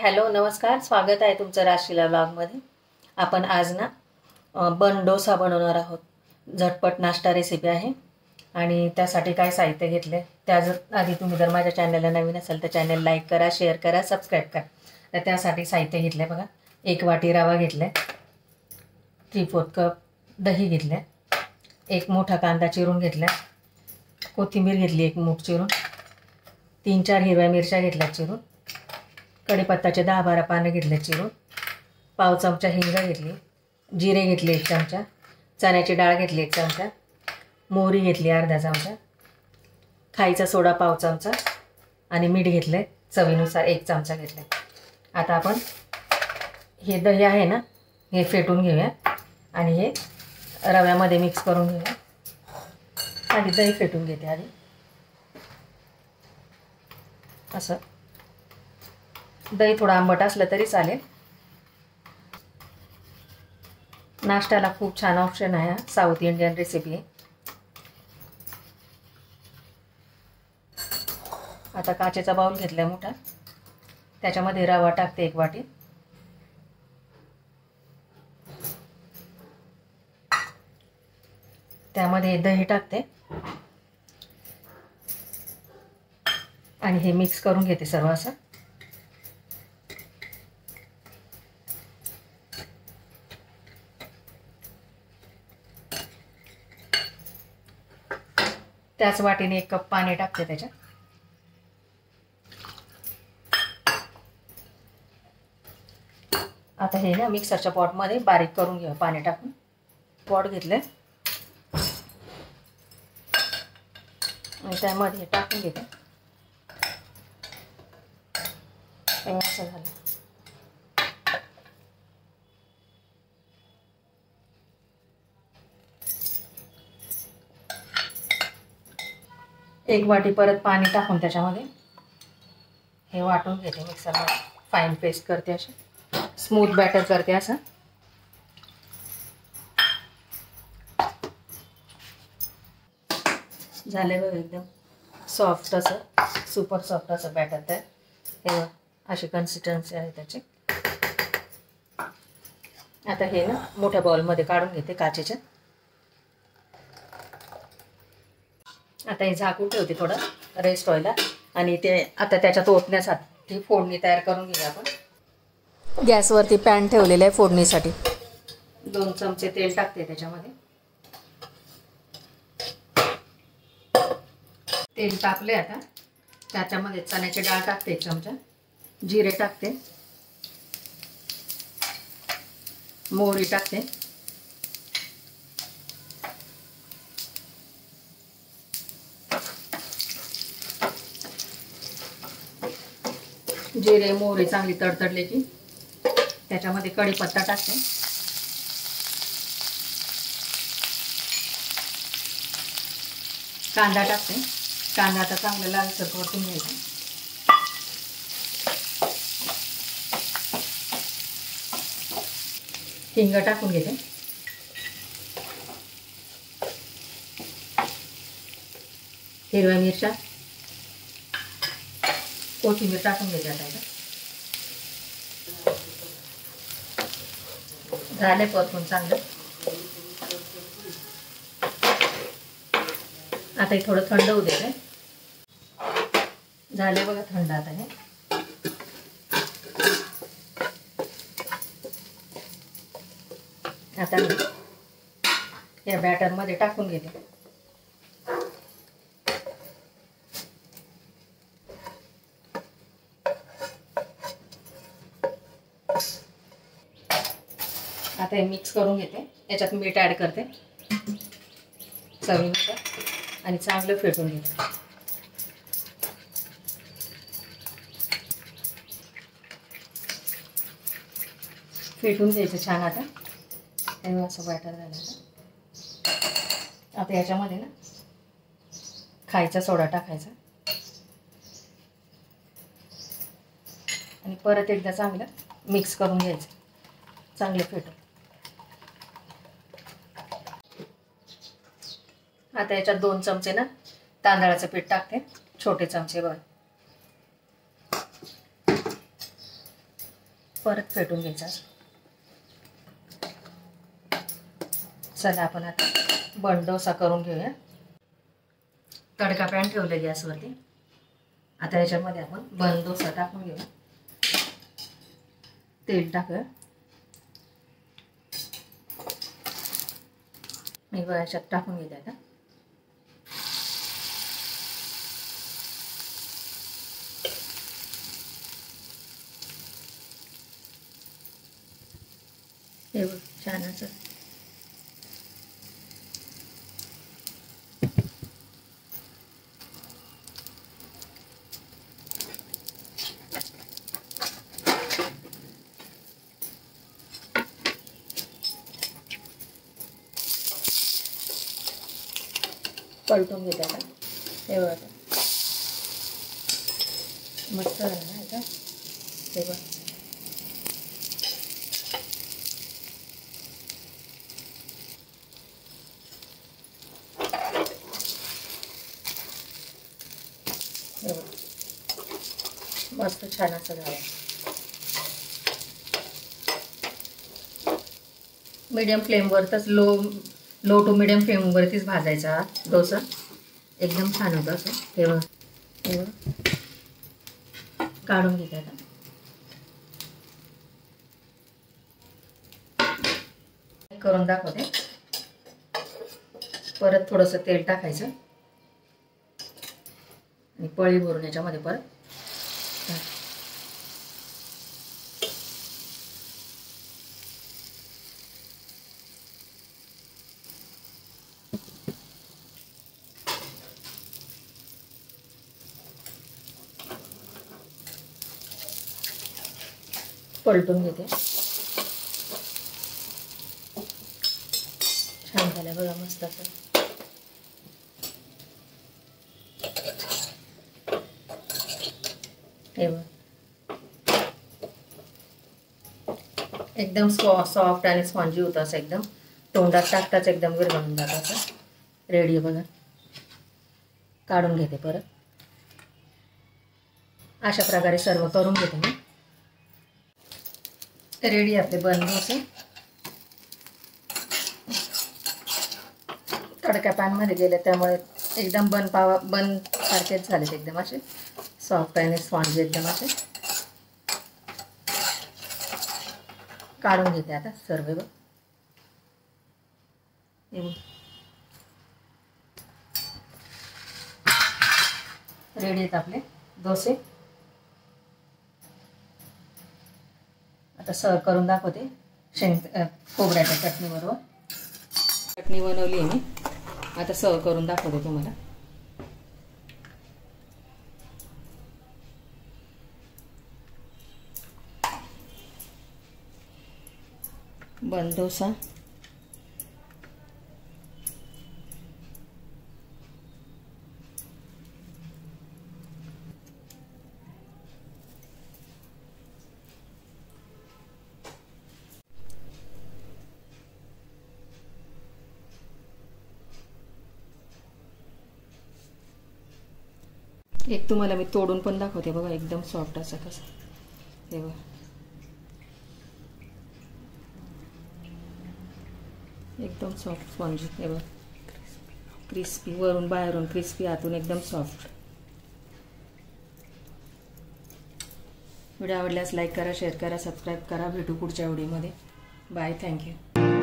Hello नमस्कार, स्वागत आहे तुमचं राशीला ब्लॉगमध्ये। आपण आज ना बन डोसा बनवणार आहोत। झटपट नाश्ता रेसिपी आहे आणि त्यासाठी काय साहित्य घेतले त्या आधी तुम्ही जर माझ्या चॅनलला नवीन असाल तर चॅनल लाईक करा, शेअर करा, सबस्क्राईब करा। तर त्यासाठी साहित्य घेतले बघा, 1 वाटी रवा घेतले, 3/4 कप दही घेतले, 1 मोठा कांदा चिरून घेतला, कोथिंबीर घेतली 1 मूठ चिरून, 3-4 हिरव्या मिरच्या घेतल्या चिरून, कढीपत्त्याचे 10-12 पानं घेतले चिरून, पाव चमचा हिंग घेतली, जिरे घेतले 1 चमचा, चण्याची डाळ घेतली 1 चमचा, मोहरी घेतली अर्धा चमचा, खायचा सोडा पाव चमचा आणि मीठ घेतले चवीनुसार 1 चमचा घेतले। आता आपण हे दही आहे ना हे फेटून घेऊया आणि हे रव्यामध्ये मिक्स करून घेऊया। आधी दही फेटून घेते आधी असं। दही थोडं आंबट असलं तरी चालेल। नाश्त्याला खूप छान ऑप्शन आहे, साऊथ इंडियन रेसिपी आहे। आता काचेचा बाउल घेतला मोठा, त्याच्यामध्ये रवा टाकते 1 वाटी, त्यामध्ये दही टाकते आणि हे मिक्स करून घेते सर्व असं। त्याच वाटीने 1 कप पाणी टाकते त्याच्यात। आता हे ना मिक्सरच्या पॉटमध्ये बारीक करून घेऊ पाणी टाकून। पॉट घेतले आणि त्यामध्ये टाकून घेते। असं झालं। एक वाटी परत पाणी टाकून त्याच्यामध्ये हे वाटून घेते मिक्सरमध्ये, फाईन पेस्ट करते, अशी स्मूथ बॅटर करते असं। झाले बघ एकदम सॉफ्ट असं, सुपर सॉफ्ट असं बॅटर तर हे अशी कन्सिस्टन्सी आहे त्याची। आता हे ना मोठ्या बाउलमध्ये काढून घेते काचेच्या। आता हे झाकून ठेवते थोडं रेस्ट व्हायला आणि ते आता त्याच्यात ओतण्यासाठी फोडणी तयार करून घेऊया आपण। गॅसवरती पॅन ठेवलेला आहे फोडणीसाठी। 2 चमचे तेल टाकते त्याच्यामध्ये। तेल टाकले आता त्याच्यामध्ये चण्याची डाळ टाकते 1 चमचा, जिरे टाकते, मोहरी टाकते, जिरे मोहरी चांगली तडतडले की त्याच्यामध्ये कढीपत्ता टाकते, कांदा टाकते। कांदा आता चांगला लालसर परतून घ्यायचा। हिंग टाकून घेते, हिरव्या मिरच्या, कोथिंबीर टाकून घेते। आता झाले परतून चांगलं। आता हे थोडं थंड होऊ देते। झाले बघा थंड आता हे। आता या बॅटरमध्ये टाकून घेते। आता हे मिक्स करून घेते, याच्यात मीठ ॲड करते चवीनुसार आणि चांगलं फेटून घेते। फेटून घ्यायचं छान। आता हे असं बॅटर झालं। आता याच्यामध्ये ना खायचा सोडा टाकायचा आणि परत एकदा चांगलं मिक्स करून घ्यायचं, चांगलं फेटून। आता याच्यात 2 चमचे ना तांदळाचं पीठ टाकते, छोटे चमचे बघा। परत फेटून घ्यायचा. चला आपण आता बन डोसा करून घेऊया. तडका पॅन ठेवलं गॅसवरती. आता याच्यामध्ये आपण बन डोसा टाकून घेऊया. तेल टाकूया. मी याच्यात टाकून घेते आता. हे बघ छान असं पलटून घेते आता. हे बघा मस्त झालं ना आता. हे बघ मस्त छान असं झालं. मीडियम फ्लेमवरच लो टू मीडियम फ्लेमवरतीच भाजायचा डोसा. एकदम छान होतं असं. हे बघ काढून घेते आता. करून दाखवते. परत थोडंसं तेल टाकायचं आणि पळी भरून याच्यामध्ये परत पलटून घेते. छान झालं बघा मस्त असं. हे बघ एकदम सॉफ्ट आणि स्पॉन्जी होतं असं. एकदम तोंडात टाकताच एकदम विरघळून जातं असं. रेडी आहे बघा. काढून घेते परत. अशा प्रकारे सर्व करून घेते मी. रेडी आपले बन डोसे. तडका पॅनमध्ये गेले त्यामुळे एकदम बन सारखेच झालेत. एकदम असे सॉफ्ट आणि स्पॉन्जी एकदम असे. काढून घेते आता सर्व. रेडी आहेत आपले डोसे. आता सर्व करून दाखवते. खोबऱ्याच्या चटणीबरोबर. चटणी बनवली आहे मी. आता सर्व करून दाखवते तुम्हाला. बन डोसा. एक तुम्हाला मी तोडून पण दाखवते बघा. एकदम सॉफ्ट असं कसं. हे बघा एकदम सॉफ्ट स्पॉन्जी. हे बघा क्रिस्पी वरून बाहेरून क्रिस्पी आतून एकदम सॉफ्ट. व्हिडिओ आवडल्यास लाईक करा, शेअर करा, सबस्क्राईब करा. भेटू पुढच्या व्हिडिओमध्ये. बाय. थँक्यू.